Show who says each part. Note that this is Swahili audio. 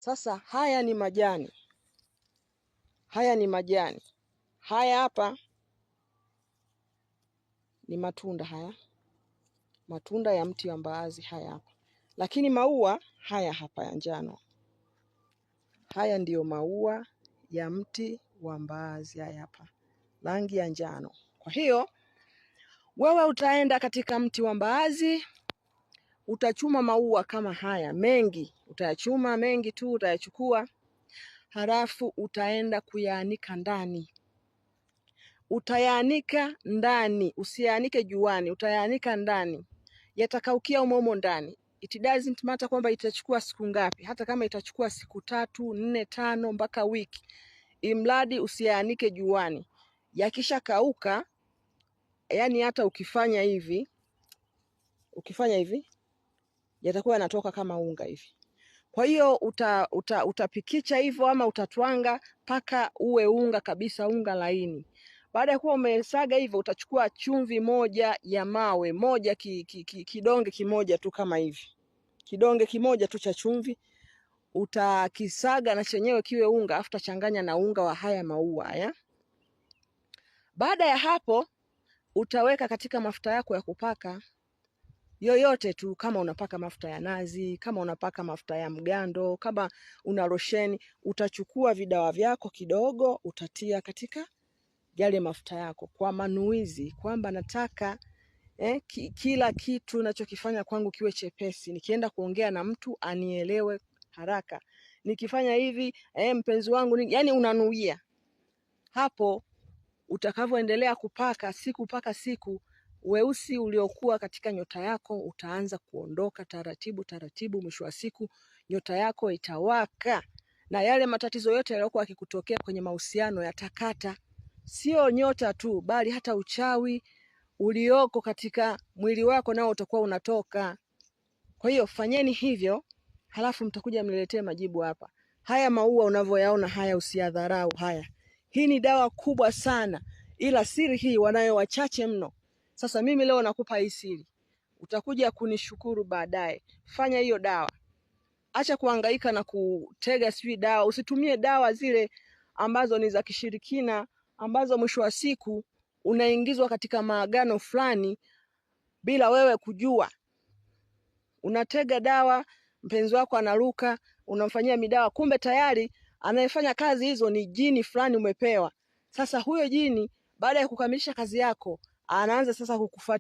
Speaker 1: Sasa haya ni majani, haya hapa ni matunda, haya matunda ya mti wa mbaazi haya hapa. Lakini maua haya hapa ya njano, haya ndiyo maua ya mti wa mbaazi, haya hapa rangi ya njano. Kwa hiyo wewe utaenda katika mti wa mbaazi, utachuma maua kama haya mengi, utayachuma mengi tu, utayachukua, halafu utaenda kuyaanika ndani. Utayaanika ndani, usiyaanike juani, utayaanika ndani. Yatakaukia umo ndani. It doesn't matter kwamba itachukua siku ngapi, hata kama itachukua siku 3, 4, 5 mpaka wiki. Imradi usiyaanike juani. Yakisha kauka, yani hata ukifanya hivi yatakuwa yanatoka kama unga hivi. Kwa hiyo utapikicha hivyo ama utatwanga paka uwe unga kabisa, unga laini. Baada ya kuwa umesaga hivyo, utachukua chumvi moja ya mawe, kidonge kimoja tu kama hivi. Kidonge kimoja tu cha chumvi, utakisaga na chenyewe kiwe unga, afu utachanganya na unga wa haya maua haya. Baada ya hapo, utaweka katika mafuta yako ya kupaka. Yoyote tu, kama unapaka mafuta ya nazi, kama unapaka mafuta ya mgando, kama una losheni, utachukua vidawa vyako kidogo, utatia katika yale mafuta yako kwa manuizi, kwamba nataka kila kitu ninachokifanya kwangu kiwe chepesi. Nikienda kuongea na mtu anielewe haraka. Nikifanya hivi, mpenzi wangu, yani unanuia. Hapo utakavyoendelea kupaka siku mpaka siku, weusi uliokuwa katika nyota yako utaanza kuondoka taratibu taratibu. Mwisho wa siku nyota yako itawaka, na yale matatizo yote yaliyokuwa yakikutokea kwenye mahusiano yatakata. Sio nyota tu, bali hata uchawi ulioko katika mwili wako nao utakuwa unatoka. Kwa hiyo fanyeni hivyo, halafu mtakuja mniletee majibu hapa. Haya maua unavyoyaona haya, usiyadharau haya. Hii ni dawa kubwa sana, ila siri hii wanayo wachache mno. Sasa mimi leo nakupa hii siri, utakuja kunishukuru baadaye. Fanya hiyo dawa. Acha kuhangaika na kutega sijui dawa. Usitumie dawa zile ambazo ni za kishirikina, ambazo mwisho wa siku unaingizwa katika maagano fulani bila wewe kujua. Unatega dawa, mpenzi wako anaruka, unamfanyia midawa, kumbe tayari anayefanya kazi hizo ni jini fulani umepewa. Sasa huyo jini baada ya kukamilisha kazi yako, anaanza sasa kukufuata.